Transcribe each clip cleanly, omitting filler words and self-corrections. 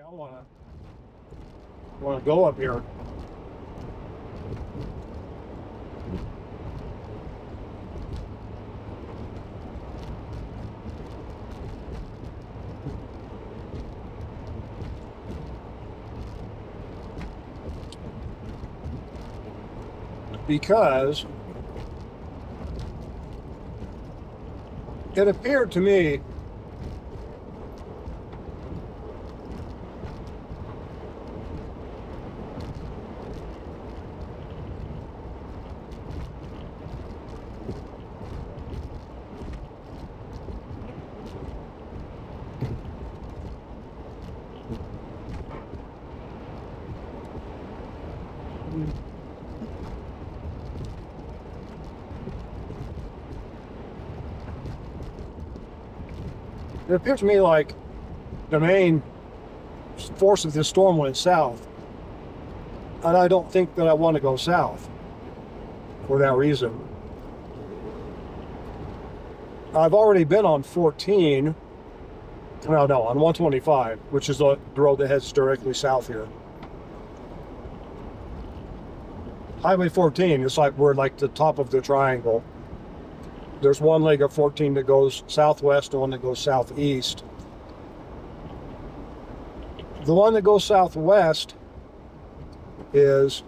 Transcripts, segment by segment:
I want to go up here. Because it appeared to me like the main force of this storm went south. And I don't think that I want to go south for that reason. I've already been on 14. No, on 125, which is the road that heads directly south here. Highway 14 is like we're like the top of the triangle. There's one leg of 14 that goes southwest and one that goes southeast. The one that goes southwest is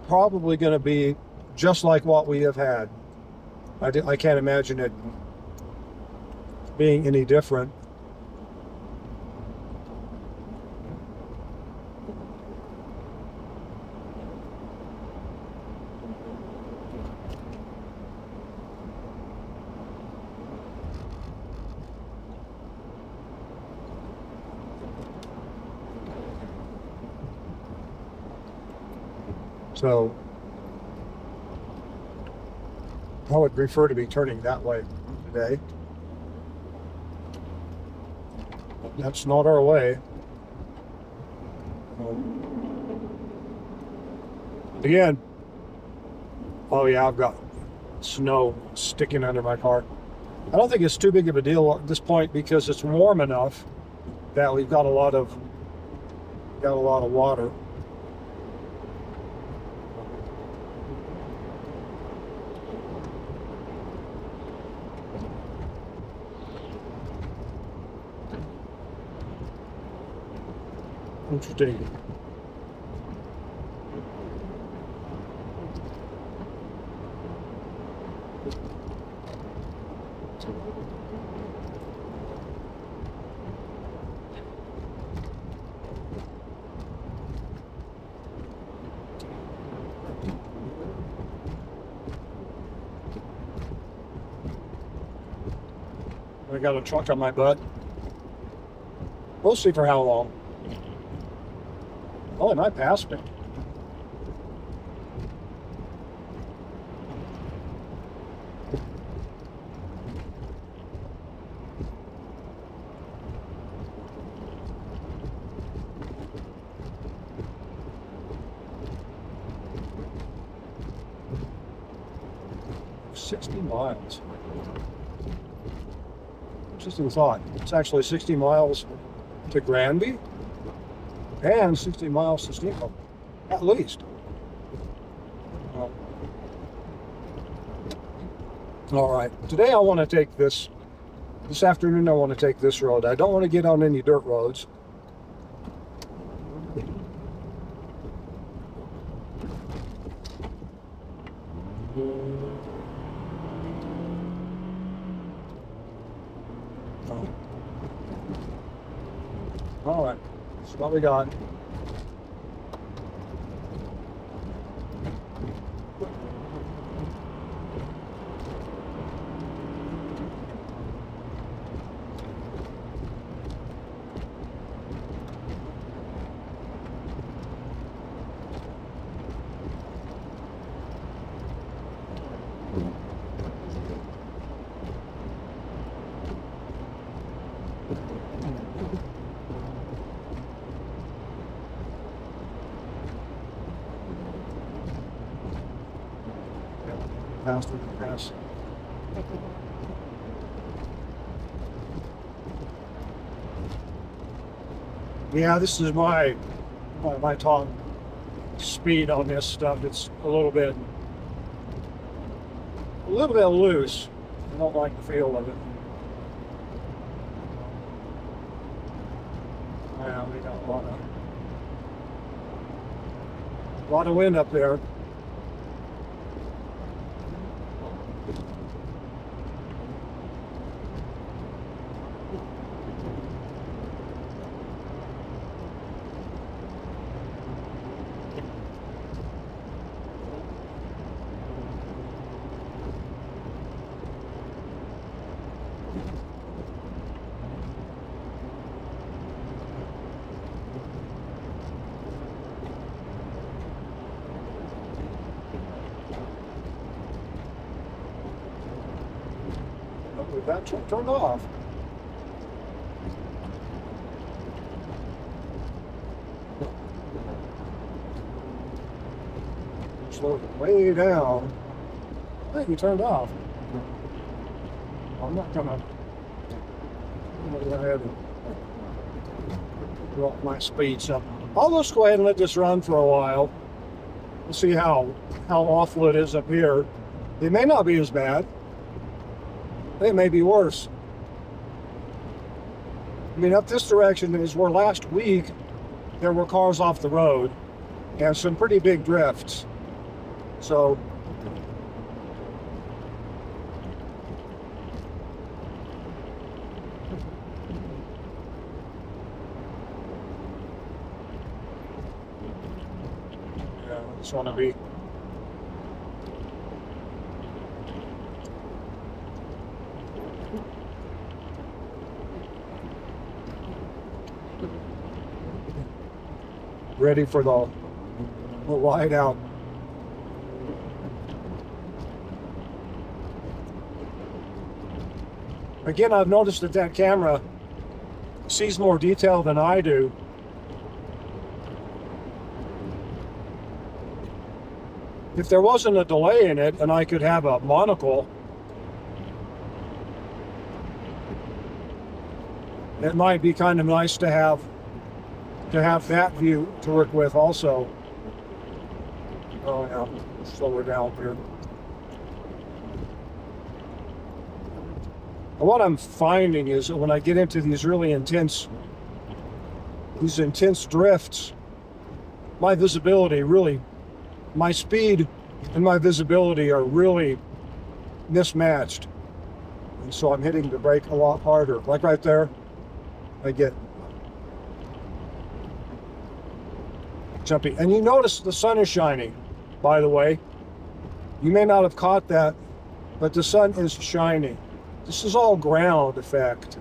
probably going to be just like what we have had. I can't imagine it being any different. So I would prefer to be turning that way today. That's not our way. Again, oh yeah, I've got snow sticking under my car. I don't think it's too big of a deal at this point because it's warm enough that we've got a lot of water. Interesting. I got a truck on my butt. We'll see for how long. Oh, and I passed it. $60. Interesting thought. It's actually 60 miles to Granby and 60 miles to Steamboat, at least. All right, today I want to take this afternoon I want to take this road. I don't want to get on any dirt roads. All right, that's what we got. faster than this. Yeah, this is my top speed on this stuff. It's a little bit loose. I don't like the feel of it. Yeah, we got a lot of wind up there. That turned off. Slow it way down. I think we turned off. I'm not gonna go ahead and drop my speeds up. I'll just go ahead and let this run for a while. We'll see how awful it is up here. It may not be as bad. It may be worse. I mean, up this direction is where last week there were cars off the road and some pretty big drifts. So, yeah, I just want to be ready for the ride out. Again, I've noticed that camera sees more detail than I do. If there wasn't a delay in it and I could have a monocle, it might be kind of nice to have that view to work with also. Oh yeah, slow her down here. And what I'm finding is that when I get into these really intense drifts, my visibility really, my speed and my visibility are really mismatched. And so I'm hitting the brake a lot harder. Like right there, I get jumpy. And you notice the sun is shining, by the way. You may not have caught that, but the sun is shining. This is all ground effect.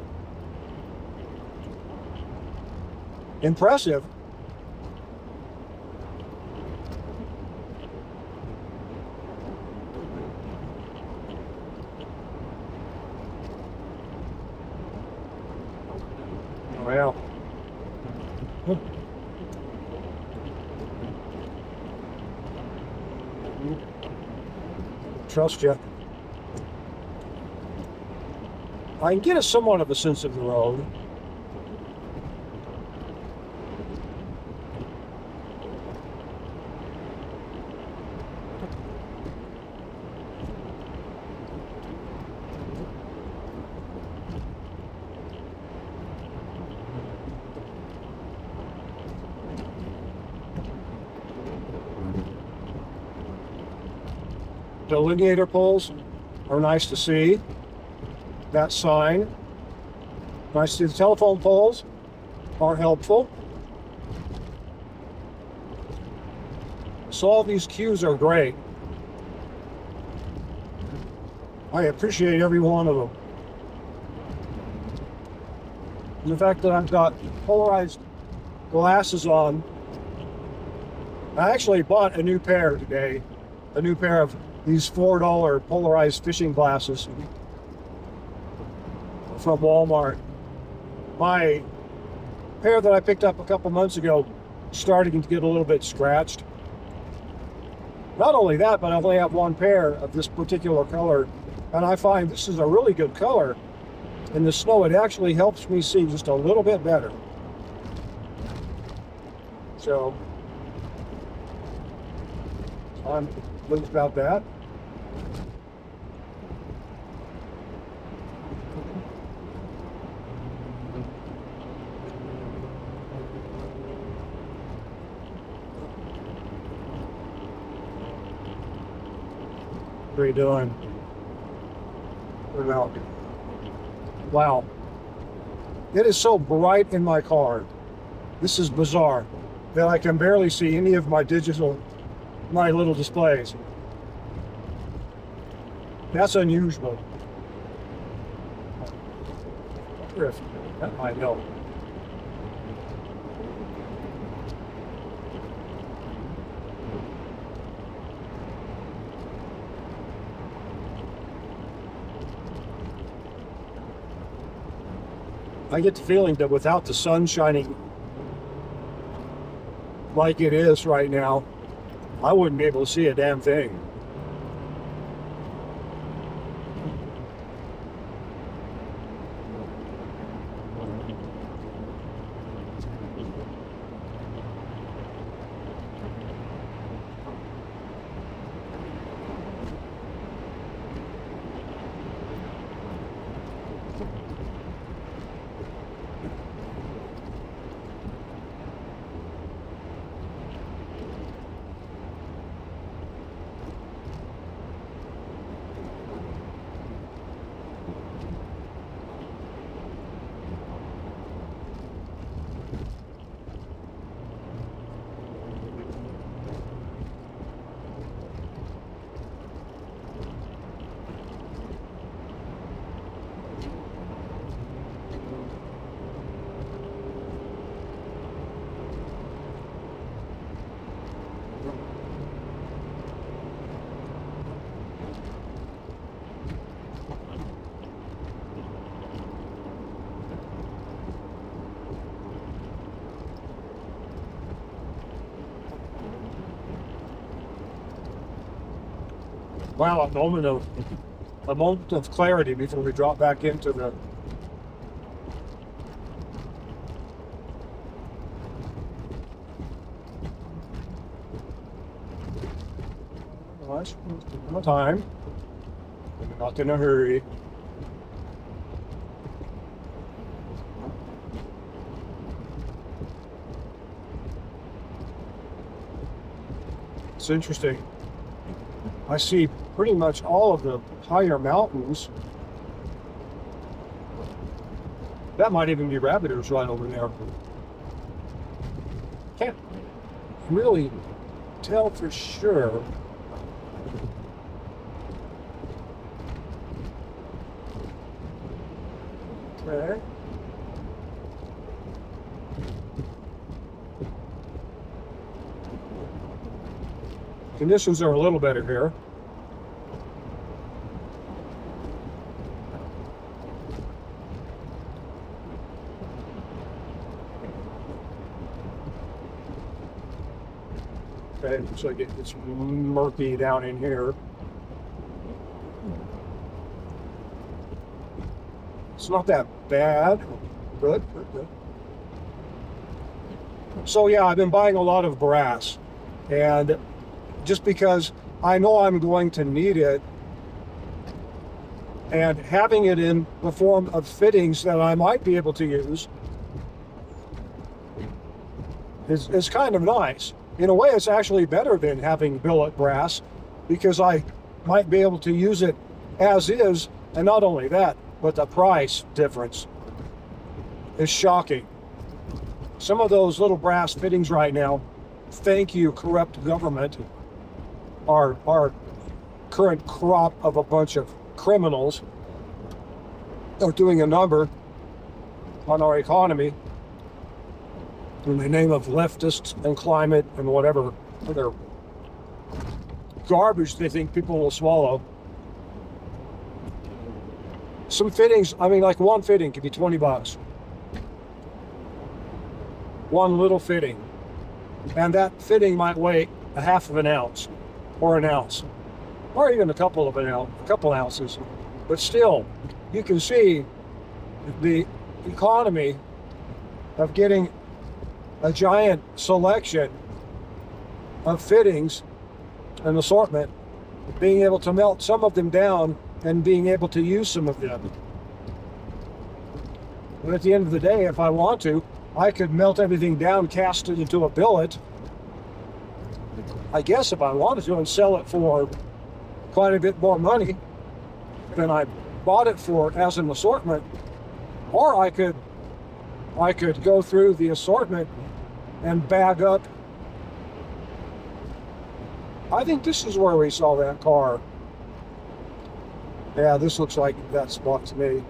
Impressive. Well. Trust you. I can get a somewhat of a sense of the road. Delineator poles are nice to see. That sign. Nice to see. The telephone poles are helpful. So all these cues are great. I appreciate every one of them. And the fact that I've got polarized glasses on. I actually bought a new pair today. A new pair of these $4 polarized fishing glasses from Walmart. My pair that I picked up a couple months ago starting to get a little bit scratched. Not only that, but I only have one pair of this particular color, and I find this is a really good color. In the snow, it actually helps me see just a little bit better. So I'm pleased about that. What are you doing? Wow. It is so bright in my car. This is bizarre that I can barely see any of my little displays. That's unusual. I wonder if that might help. I get the feeling that without the sun shining like it is right now, I wouldn't be able to see a damn thing. Wow, a moment of clarity before we drop back into the time. We're not in a hurry. It's interesting. I see pretty much all of the higher mountains. That might even be rabbit ears right over there. Can't really tell for sure. Okay. Conditions are a little better here. Okay, looks like it's murky down in here. It's not that bad. Good. So yeah, I've been buying a lot of brass, and just because I know I'm going to need it, and having it in the form of fittings that I might be able to use is kind of nice. In a way, it's actually better than having billet brass, because I might be able to use it as is, and not only that, but the price difference is shocking. Some of those little brass fittings right now, thank you, corrupt government, our current crop of a bunch of criminals are doing a number on our economy in the name of leftists and climate and whatever other garbage they think people will swallow. Some fittings, I mean, like one fitting could be 20 bucks. One little fitting. And that fitting might weigh a half of an ounce. or an ounce, or even a couple ounces. But still, you can see the economy of getting a giant selection of fittings and assortment, being able to melt some of them down and being able to use some of them. But at the end of the day, if I want to, I could melt everything down, cast it into a billet, I guess, if I wanted to, and sell it for quite a bit more money than I bought it for as an assortment. Or I could go through the assortment and bag up. I think this is where we saw that car. Yeah, this looks like that spot to me.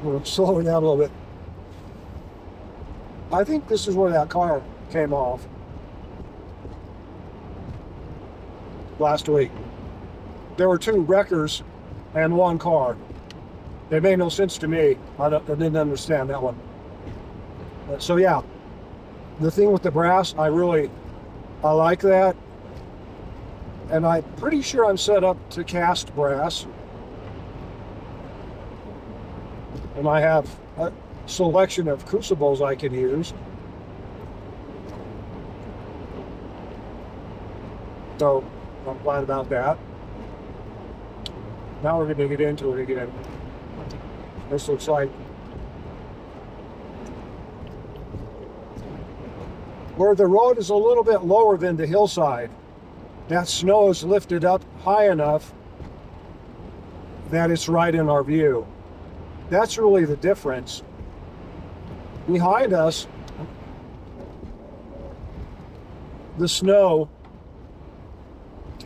We're slowing down a little bit. I think this is where that car came off last week. There were 2 wreckers and 1 car. It made no sense to me. I didn't understand that one. So yeah, the thing with the brass, I like that. And I'm pretty sure I'm set up to cast brass. And I have a selection of crucibles I can use. So I'm glad about that. Now we're going to get into it again. This looks like where the road is a little bit lower than the hillside. That snow is lifted up high enough that it's right in our view. That's really the difference. Behind us, the snow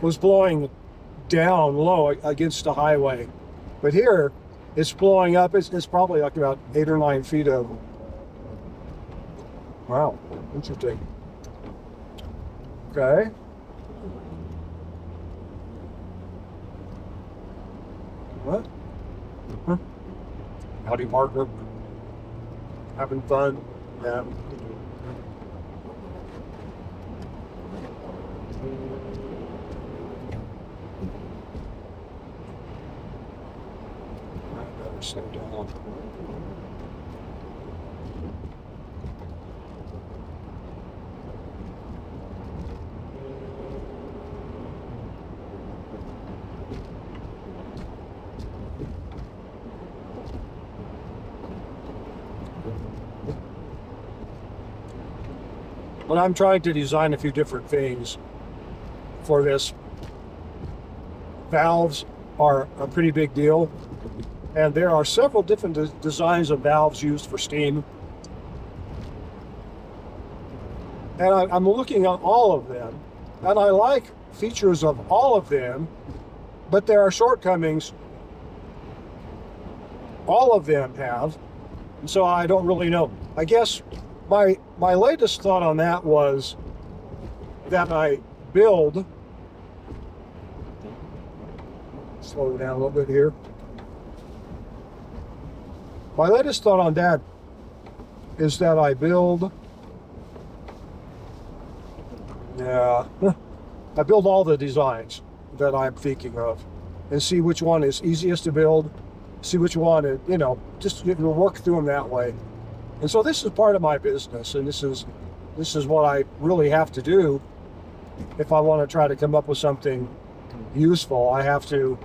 was blowing down low against the highway. But here, it's blowing up. It's probably like about 8 or 9 feet of. Wow, interesting. Okay. What? Huh? Howdy, partner. Having fun? Yeah. I better slow down. But I'm trying to design a few different things for this. Valves are a pretty big deal, and there are several different designs of valves used for steam. And I'm looking at all of them, and I like features of all of them, but there are shortcomings all of them have, and so I don't really know. I guess my latest thought on that was that I build, slow it down a little bit here. My latest thought on that is that I build, I build all the designs that I'm thinking of and see which one is easiest to build, see which one, just work through them that way. And so this is part of my business, and this is what I really have to do if I want to try to come up with something useful. I have to,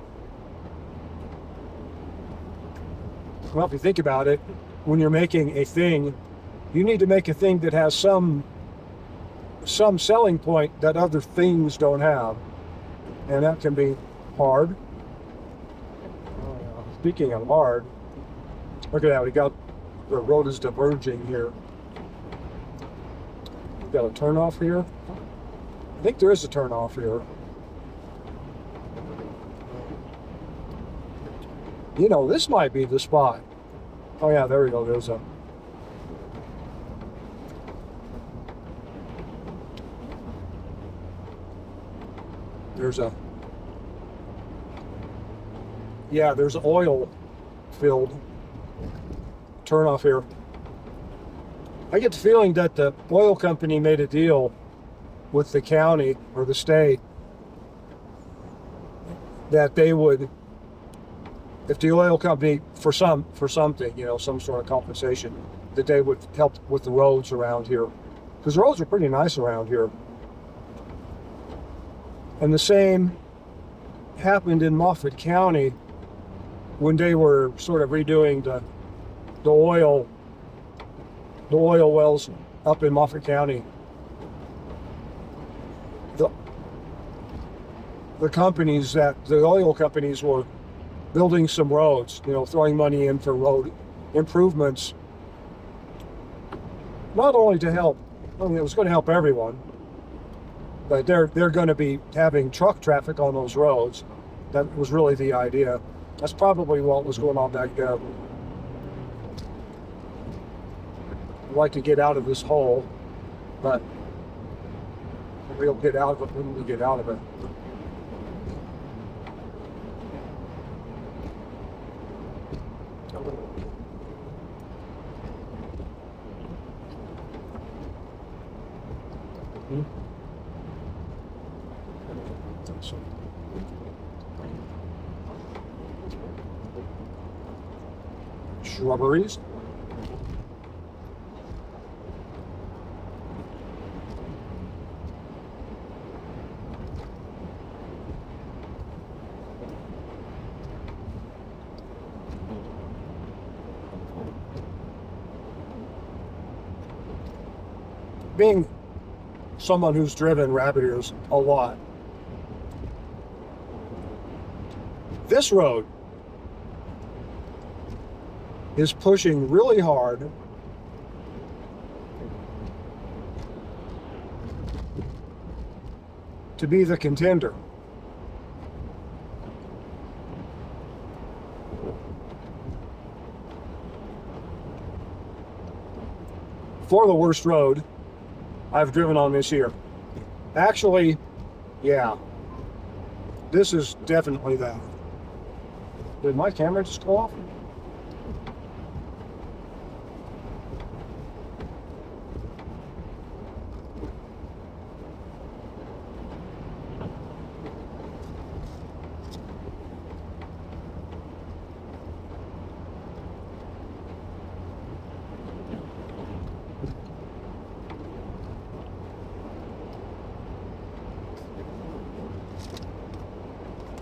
well, if you think about it, when you're making a thing, you need to make a thing that has some selling point that other things don't have, and that can be hard. Speaking of hard, look at that, we got the road is diverging here. We've got a turnoff here. I think there is a turnoff here. This might be the spot. Oh yeah, there we go. There's a. Yeah, there's oil filled turnoff here. I get the feeling that the oil company made a deal with the county or the state that they would, if the oil company, for something, you know, some sort of compensation, that they would help with the roads around here. Because the roads are pretty nice around here. And the same happened in Moffat County when they were sort of redoing the oil wells up in Moffat County. The oil companies were building some roads, you know, throwing money in for road improvements, not only to help, I mean, it was going to help everyone, but they're going to be having truck traffic on those roads. That was really the idea. That's probably what was going on back there. I'd like to get out of this hole, but we'll get out of it when we get out of it. Shrubberies. Being someone who's driven rabbit ears a lot, this road is pushing really hard to be the contender. For the worst road I've driven on this year. Actually, yeah, this is definitely that. Did my camera just go off?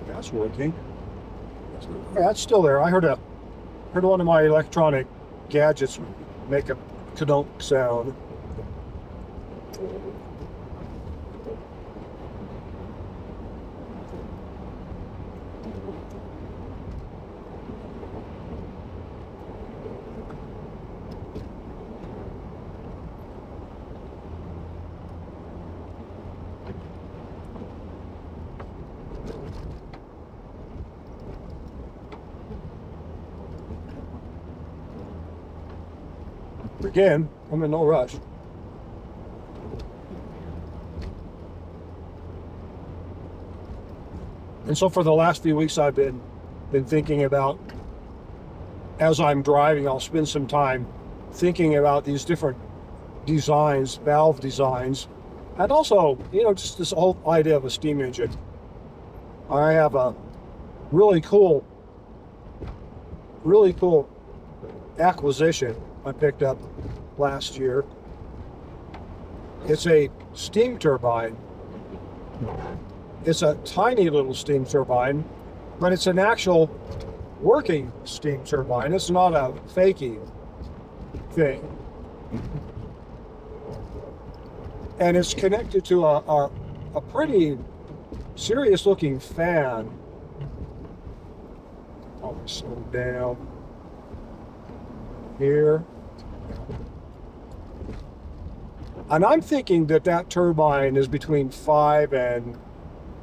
That's working. Yeah, it's still there. I heard one of my electronic gadgets make a kadunk sound. Again, I'm in no rush. And so for the last few weeks, I've been thinking about, as I'm driving, I'll spend some time thinking about these different designs, valve designs, and also, you know, just this whole idea of a steam engine. I have a really cool acquisition I picked up last year. It's a steam turbine. It's a tiny little steam turbine, but it's an actual working steam turbine. It's not a fakey thing. And it's connected to a pretty serious looking fan. I'll slow down here. And I'm thinking that turbine is between 5 and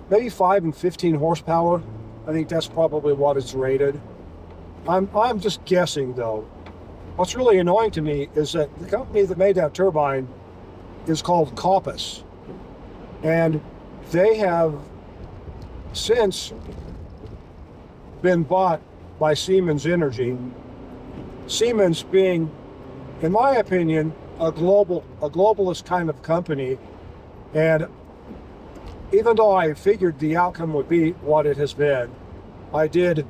15 horsepower. I think that's probably what it's rated. I'm just guessing though. What's really annoying to me is that the company that made that turbine is called Coppice. And they have since been bought by Siemens Energy. Siemens being, in my opinion, a globalist kind of company, and even though I figured the outcome would be what it has been, I did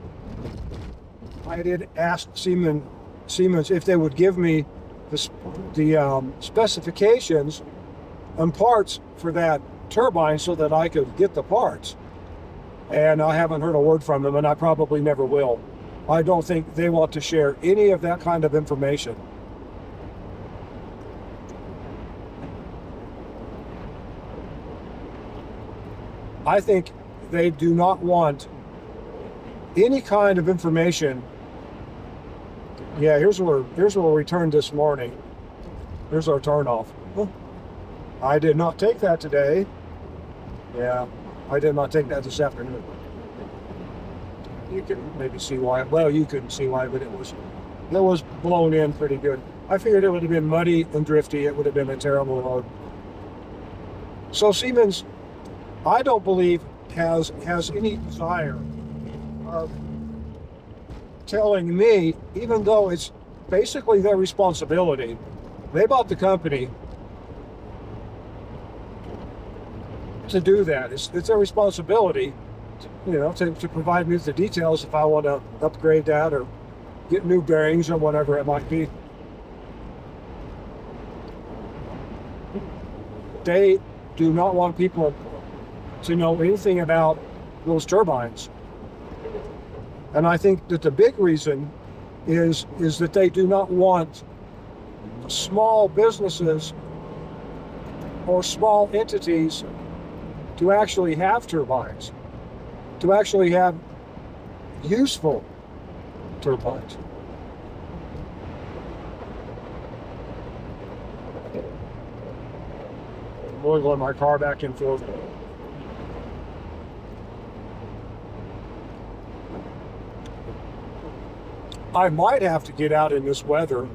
ask Siemens if they would give me the specifications and parts for that turbine so that I could get the parts. And I haven't heard a word from them, and I probably never will. I don't think they want to share any of that kind of information. I think they do not want any kind of information. Yeah, here's where we turned this morning. Here's our turnoff. I did not take that today. Yeah, I did not take that this afternoon. You can maybe see why. Well, you couldn't see why, but it was blown in pretty good. I figured it would have been muddy and drifty. It would have been a terrible road. So Siemens, I don't believe has any desire of telling me, even though it's basically their responsibility. They bought the company to do that. It's their responsibility, to provide me with the details if I want to upgrade that or get new bearings or whatever it might be. They do not want people to know anything about those turbines. And I think that the big reason is that they do not want small businesses or small entities to actually have turbines, to actually have useful turbines. I'm wiggling my car back and forth. I might have to get out in this weather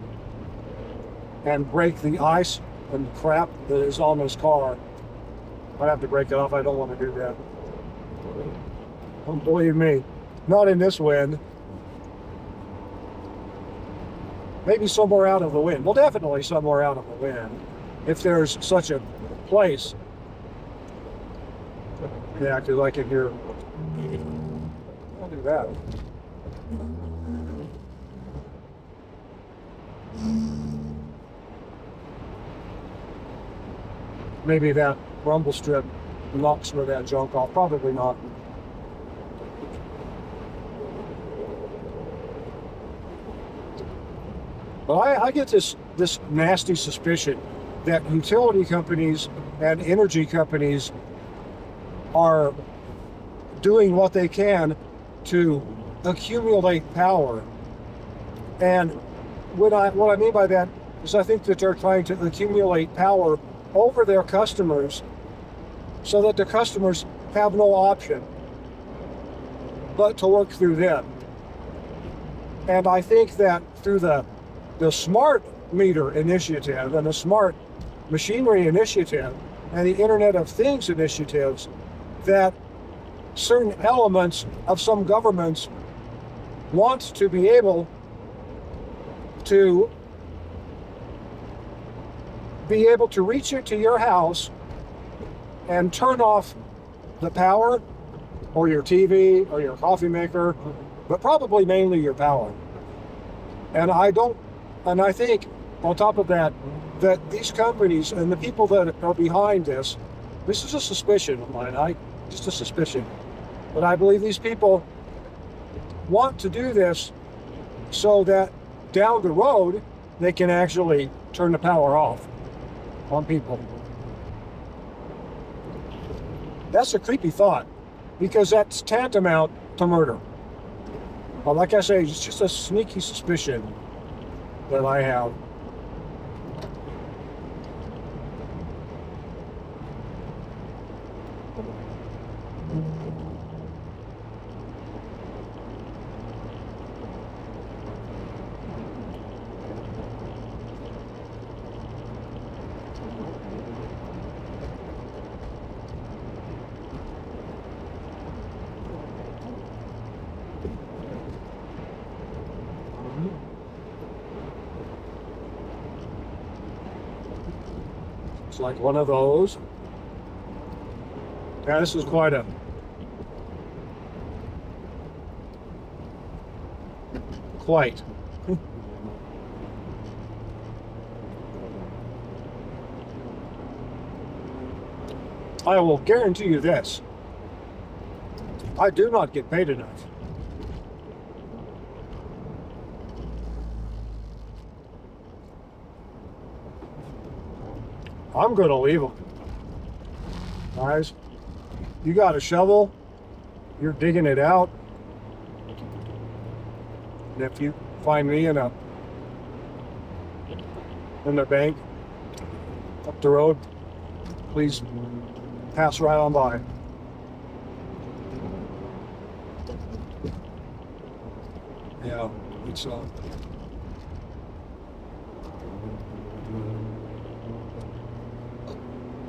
and break the ice and crap that is on this car. I'd have to break it off. I don't want to do that. Don't believe me. Not in this wind. Maybe somewhere out of the wind. Well, definitely somewhere out of the wind. If there's such a place. Yeah, because I can hear. I'll do that. Maybe that rumble strip knocks some of that junk off. Probably not. But I get this nasty suspicion that utility companies and energy companies are doing what they can to accumulate power. And what I mean by that is I think that they're trying to accumulate power over their customers so that the customers have no option but to work through them. And I think that through the smart meter initiative and the smart machinery initiative and the Internet of Things initiatives, that certain elements of some governments want to be able to reach into your house and turn off the power or your TV or your coffee maker, but probably mainly your power. And I think on top of that, that these companies and the people that are behind this is a suspicion of mine, just a suspicion, but I believe these people want to do this so that down the road they can actually turn the power off on people. That's a creepy thought, because that's tantamount to murder. Well, like I say, it's just a sneaky suspicion that I have. It's like one of those. Now this is quite a quite. I will guarantee you this. I do not get paid enough. I'm going to leave them. Guys, you got a shovel, you're digging it out. And if you find me in the bank up the road, please pass right on by. Yeah, it's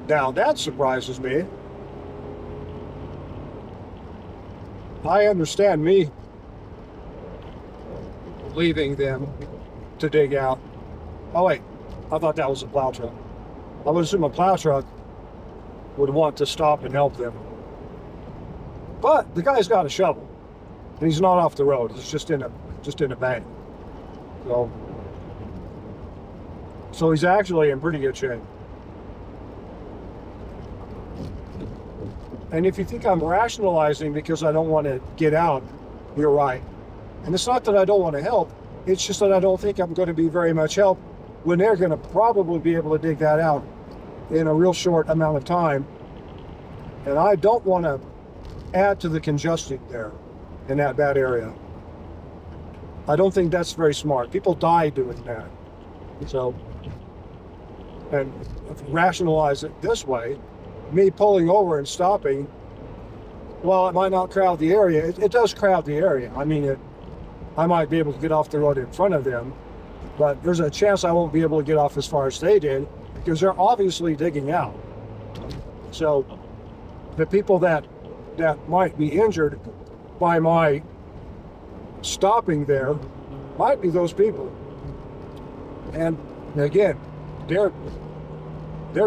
now that surprises me. I understand me leaving them to dig out. Oh wait, I thought that was a plow truck. I would assume a plow truck would want to stop and help them. But the guy's got a shovel. And he's not off the road. He's just in a bank. So he's actually in pretty good shape. And if you think I'm rationalizing because I don't want to get out, you're right. And it's not that I don't want to help. It's just that I don't think I'm going to be very much help when they're going to probably be able to dig that out in a real short amount of time. And I don't want to add to the congestion there in that bad area. I don't think that's very smart. People die doing that. So, and if you rationalize it this way, me pulling over and stopping, well, it might not crowd the area. It does crowd the area. I mean, I might be able to get off the road in front of them, but there's a chance I won't be able to get off as far as they did because they're obviously digging out. So the people that might be injured by my stopping there might be those people. And again, they're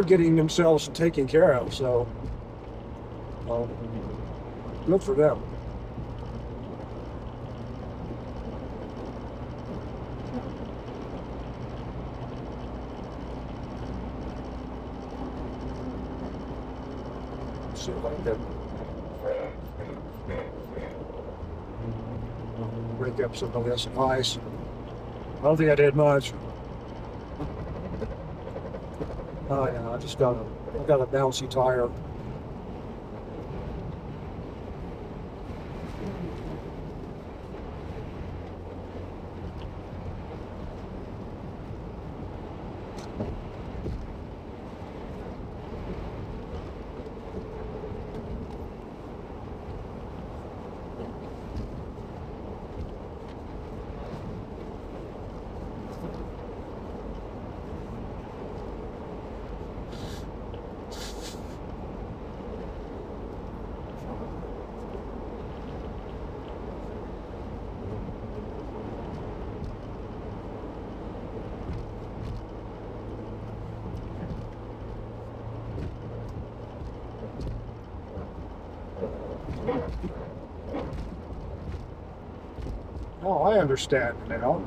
getting themselves taken care of, so good for them. Let's see if I can break up some of this ice. I don't think I did much. Oh yeah, I got a bouncy tire. Oh, I understand now.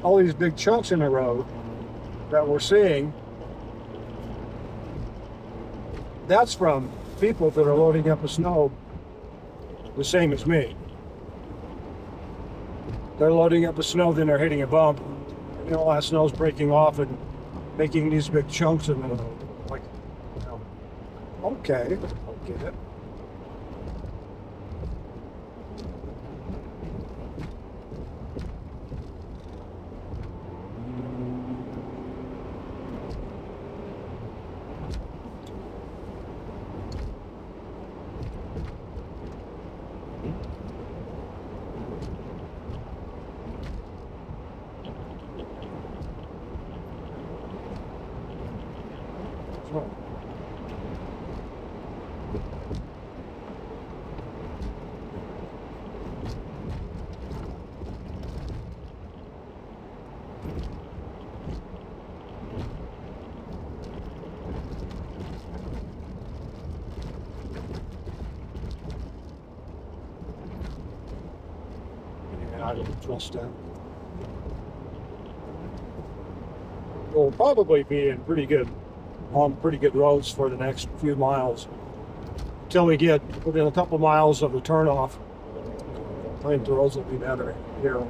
All these big chunks in the road that we're seeing, that's from people that are loading up the snow the same as me. They're loading up the snow, then they're hitting a bump, and all that snow's breaking off and making these big chunks in the road. Like, okay, I'll get it. I don't trust that. We'll probably be in on pretty good roads for the next few miles until we get within a couple miles of the turnoff. I think the roads will be better here.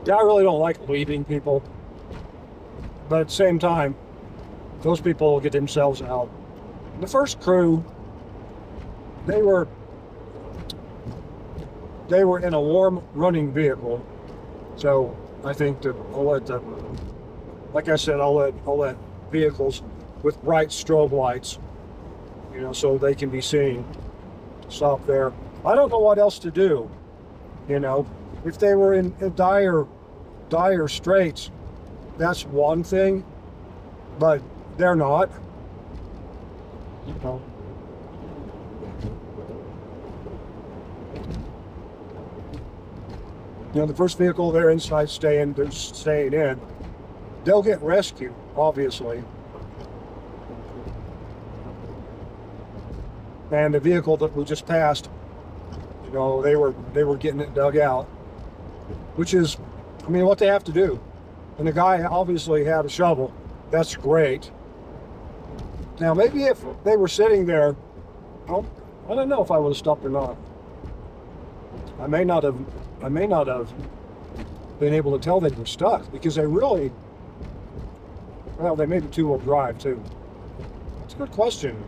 Yeah, I really don't like leaving people, but at the same time, those people will get themselves out. The first crew, they were in a warm running vehicle, so I think that like I said, I'll let vehicles with bright strobe lights, so they can be seen, stop there. I don't know what else to do, if they were in dire straits, that's one thing, but they're not. The first vehicle they're inside they're staying in. They'll get rescued, obviously. And the vehicle that we just passed, they were getting it dug out, which is, what they have to do. And the guy obviously had a shovel. That's great. Now, maybe if they were sitting there, I don't know if I would have stopped or not. I may not have been able to tell they were stuck because they may be two-wheel drive too. That's a good question.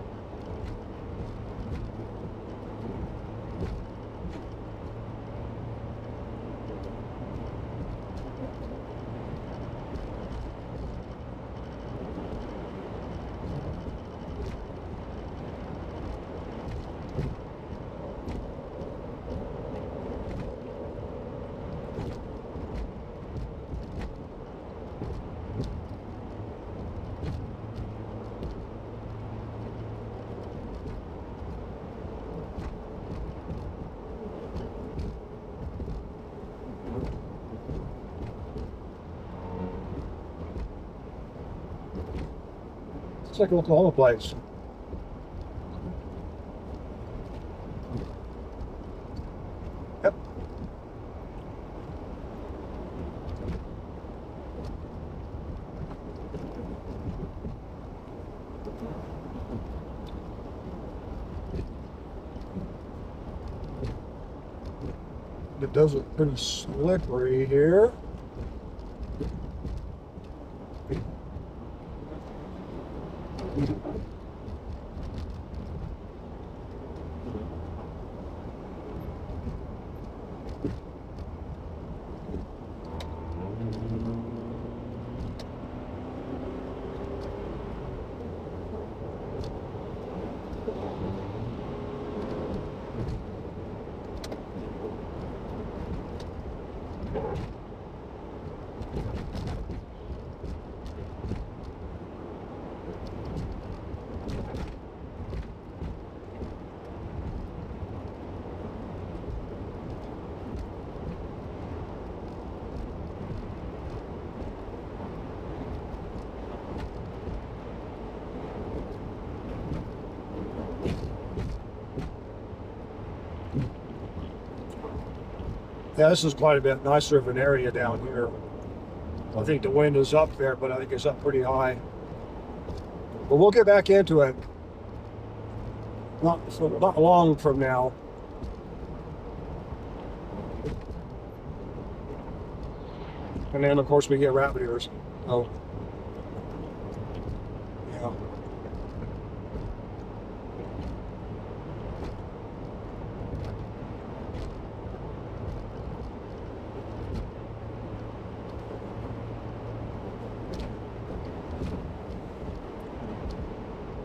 It's like an Oklahoma place. Yep. It does look pretty slippery here. Yeah, this is quite a bit nicer of an area down here. I think the wind is up there, but I think it's up pretty high. But we'll get back into it. Not long from now. And then, of course, we get rabbit ears. Oh. Yeah.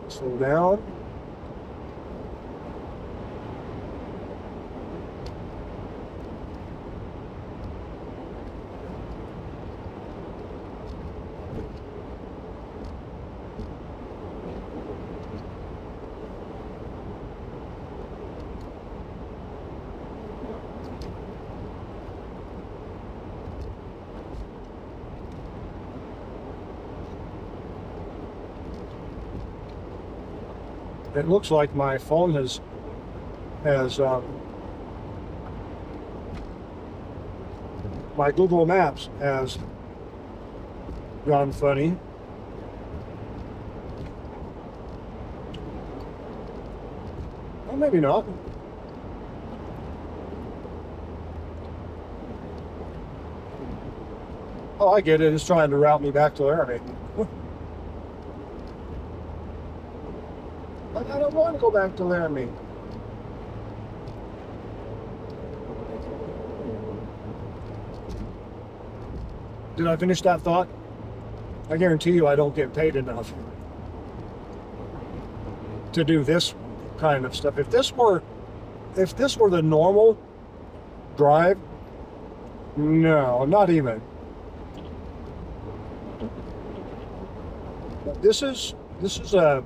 Slow down. It looks like my phone has my Google Maps has gone funny. Well, maybe not. Oh, I get it. It's trying to route me back to Laramie. But I don't want to go back to Laramie. Did I finish that thought? I guarantee you I don't get paid enough to do this kind of stuff. If this were the normal drive, no, not even. This is a.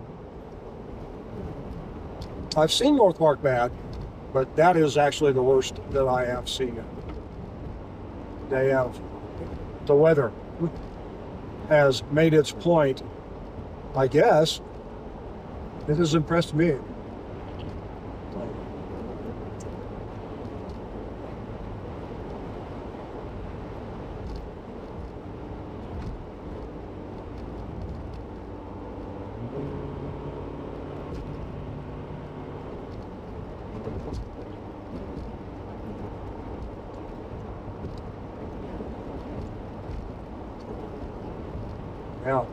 I've seen North Park bad, but that is actually the worst that I have seen. They have the weather has made its point. I guess it has impressed me. Yeah.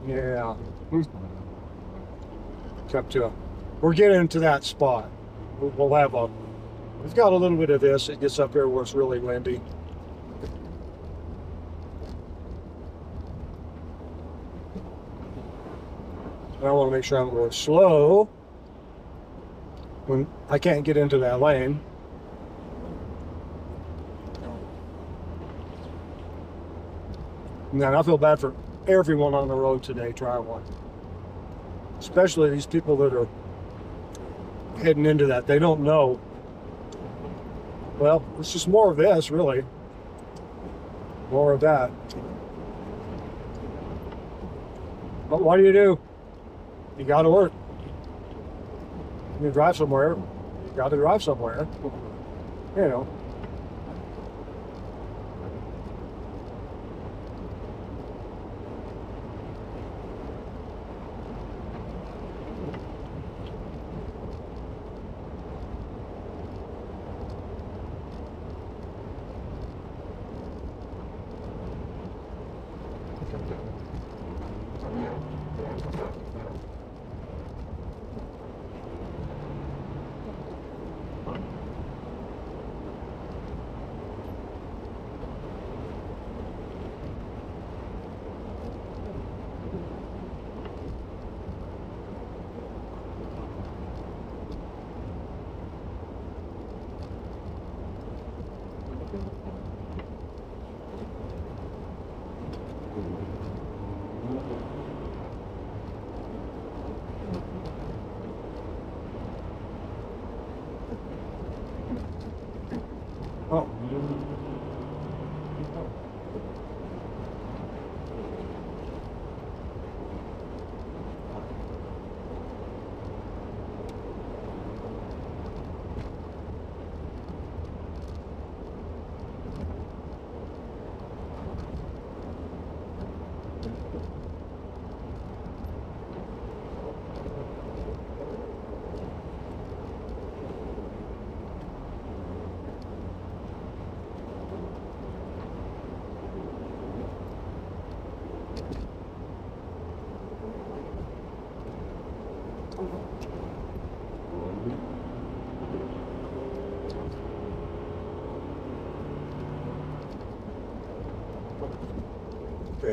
Yeah. Up to we're getting into that spot. We'll have we've got a little bit of this. It gets up here where it's really windy. I want to make sure I'm going slow when I can't get into that lane. And then I feel bad for everyone on the road today traveling, especially these people that are heading into that. They don't know. Well, it's just more of this, really. More of that. But what do? You got to work. You drive somewhere. You got to drive somewhere. You know.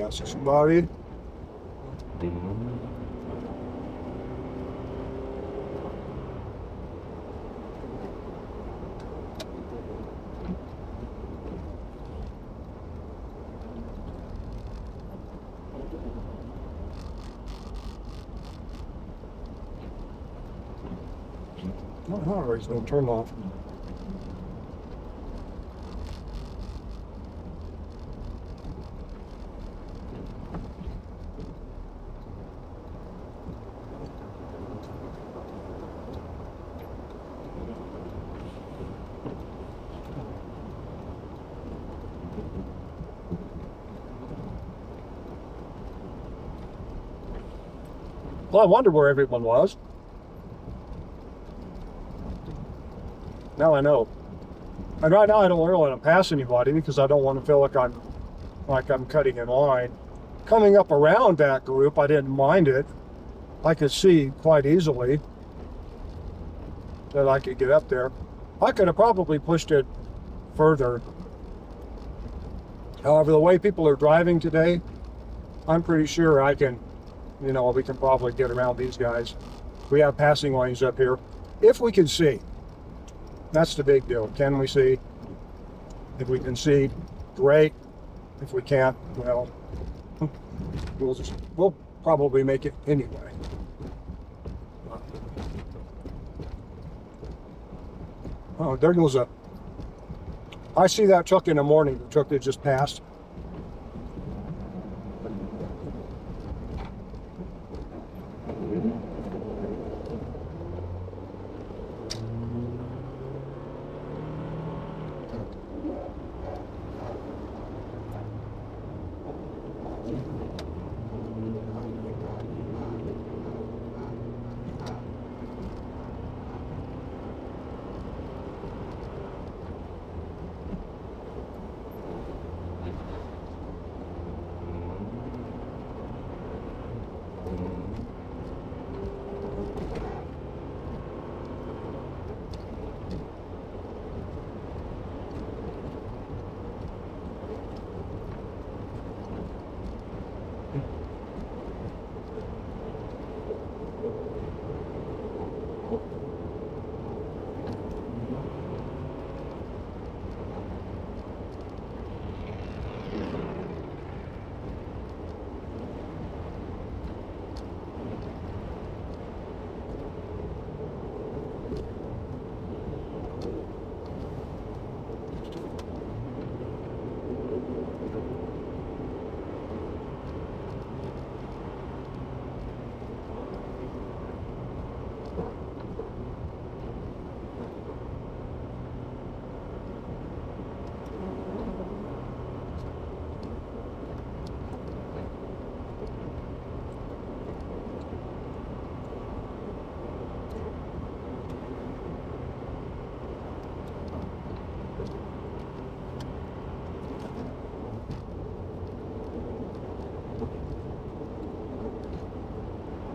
ask somebody. Oh, it's been turned off. Well, I wondered where everyone was. Now I know. And right now I don't really want to pass anybody because I don't want to feel like I'm cutting in line. Coming up around that group, I didn't mind it. I could see quite easily that I could get up there. I could have probably pushed it further. However, the way people are driving today, I'm pretty sure I can, we can probably get around these guys. We have passing lanes up here. If we can see. That's the big deal. Can we see? If we can see, great. If we can't, well, we'll probably make it anyway. Oh, there goes I see that truck in the morning, the truck that just passed.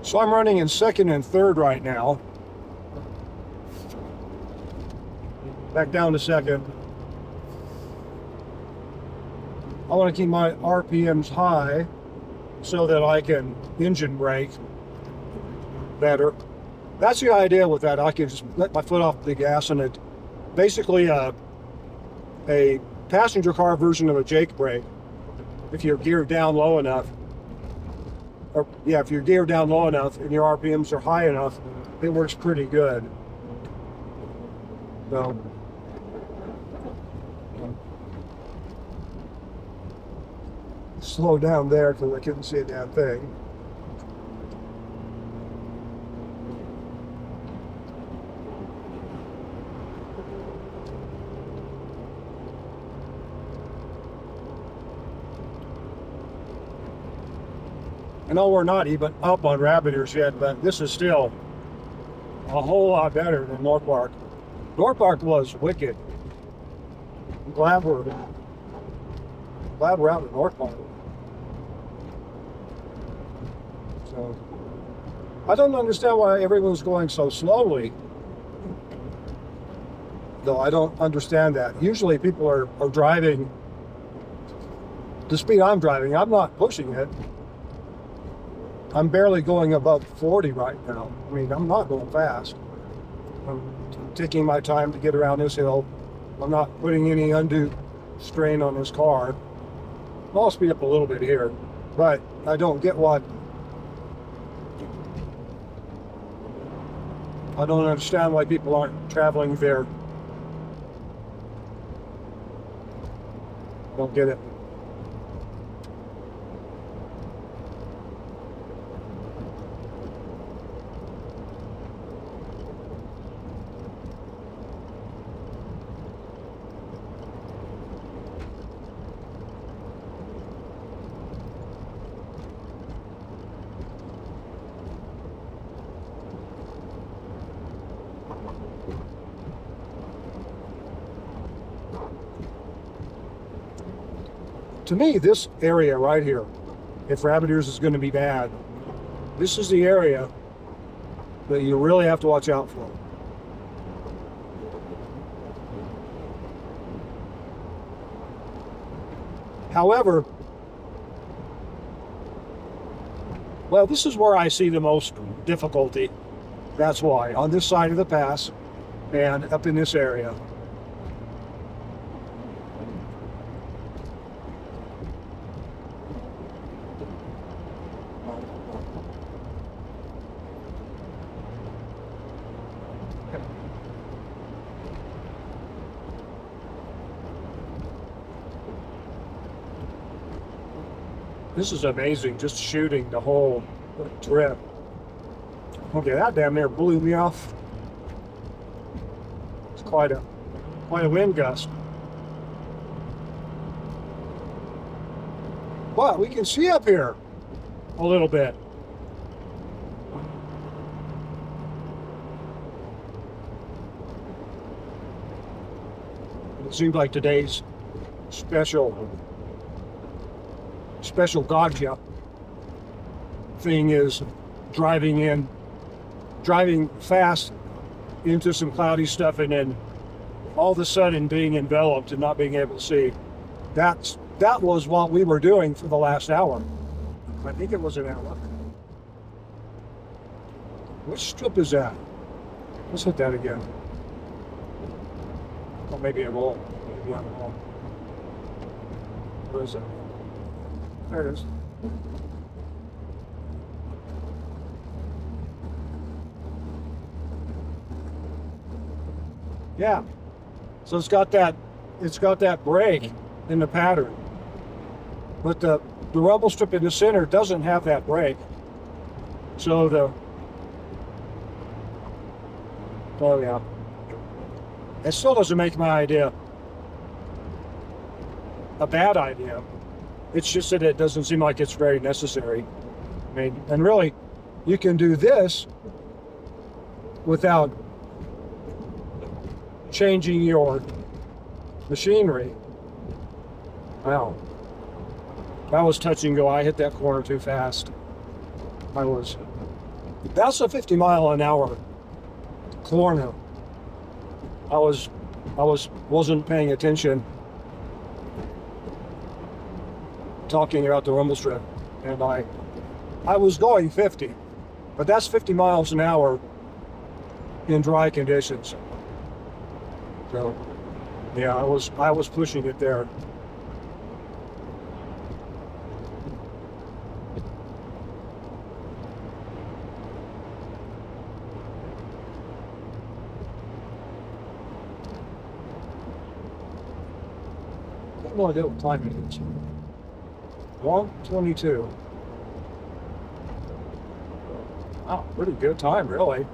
So I'm running in second and third right now. Back down to second. I want to keep my RPMs high so that I can engine brake better. That's the idea with that. I can just let my foot off the gas, and it basically a passenger car version of a Jake brake. If you're geared down low enough, if you're geared down low enough and your RPMs are high enough, it works pretty good. So, slow down there because I couldn't see a damn thing. I know we're not even up on Rabbit Ears yet, but this is still a whole lot better than North Park. North Park was wicked. I'm glad we're out at North Park. So I don't understand why everyone's going so slowly. Though I don't understand that. Usually people are driving the speed I'm driving, I'm not pushing it. I'm barely going above 40 right now. I mean, I'm not going fast. I'm taking my time to get around this hill. I'm not putting any undue strain on this car. I'll speed up a little bit here, but I don't get what. I don't understand why people aren't traveling there. Don't get it. To me, this area right here, if rabbit ears is going to be bad, this is the area that you really have to watch out for. However, well, this is where I see the most difficulty. That's why, on this side of the pass and up in this area. This is amazing, just shooting the whole trip. Okay, that damn near blew me off. It's quite a wind gust. But we can see up here a little bit. It seems like today's special gotcha thing is driving fast into some cloudy stuff and then all of a sudden being enveloped and not being able to see. That was what we were doing for the last hour. I think it was an hour. Which strip is that? Let's hit that again. Oh, maybe it won't. Maybe I won't. Where is it? There it is. Yeah. So it's got that break in the pattern. But the rumble strip in the center doesn't have that break. So oh yeah. It still doesn't make my idea a bad idea. It's just that it doesn't seem like it's very necessary. I mean, and really, you can do this without changing your machinery. Wow. That was touch and go. I hit that corner too fast. That's a 50 mile an hour corner. Wasn't paying attention, talking about the rumble strip, and I was going 50, but that's 50 miles an hour in dry conditions. So yeah, I was pushing it there. No idea what time it is. 1:22. Wow, pretty good time, really.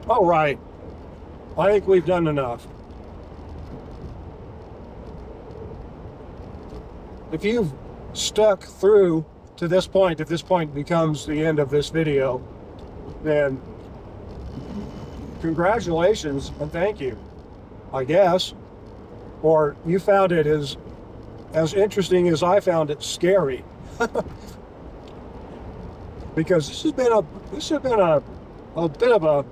All right, I think we've done enough. If you've stuck through to this point, if this point becomes the end of this video, then congratulations and thank you, I guess. Or you found it as interesting as I found it scary. Because this has been a bit of a,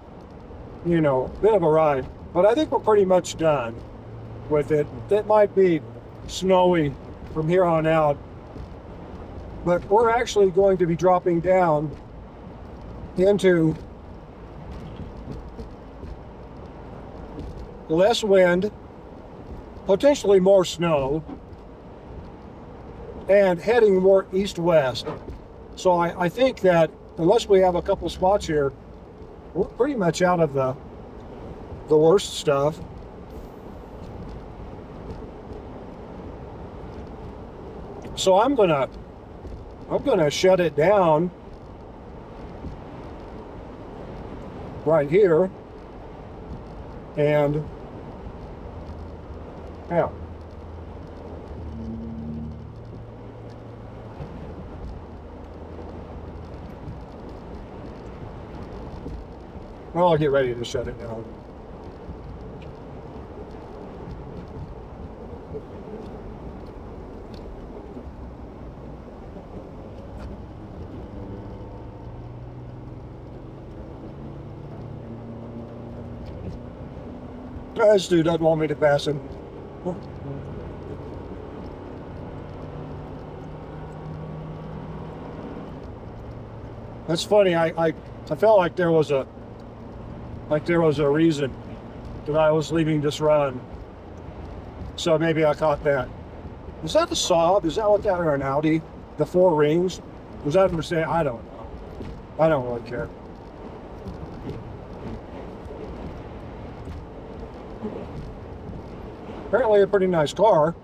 you know, bit of a ride. But I think we're pretty much done with it. It might be snowy from here on out, but we're actually going to be dropping down into less wind, potentially more snow, and heading more east-west. So I think that unless we have a couple spots here, we're pretty much out of the worst stuff. So I'm gonna shut it down right here, and yeah. Well, I'll get ready to shut it down. This dude doesn't want me to pass him. That's funny. I felt like there was a reason that I was leaving this run. So maybe I caught that. Is that a Saab? Is that what that, or an Audi? The 4 rings? Was that a Mercedes? I don't know. I don't really care. Apparently a pretty nice car.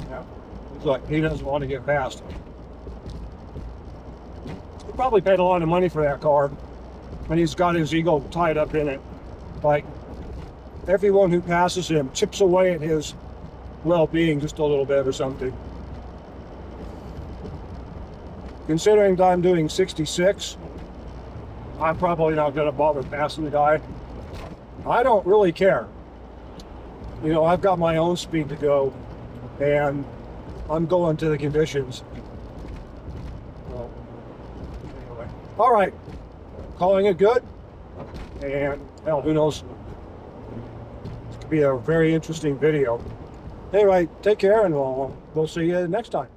Yeah. Looks like he doesn't want to get past. He probably paid a lot of money for that car, and he's got his ego tied up in it. Like, everyone who passes him chips away at his well-being just a little bit or something. Considering that I'm doing 66, I'm probably not going to bother passing the guy. I don't really care. You know, I've got my own speed to go, and I'm going to the conditions. Well, anyway. All right, calling it good, and hell, who knows? This could be a very interesting video. Anyway, take care, and we'll see you next time.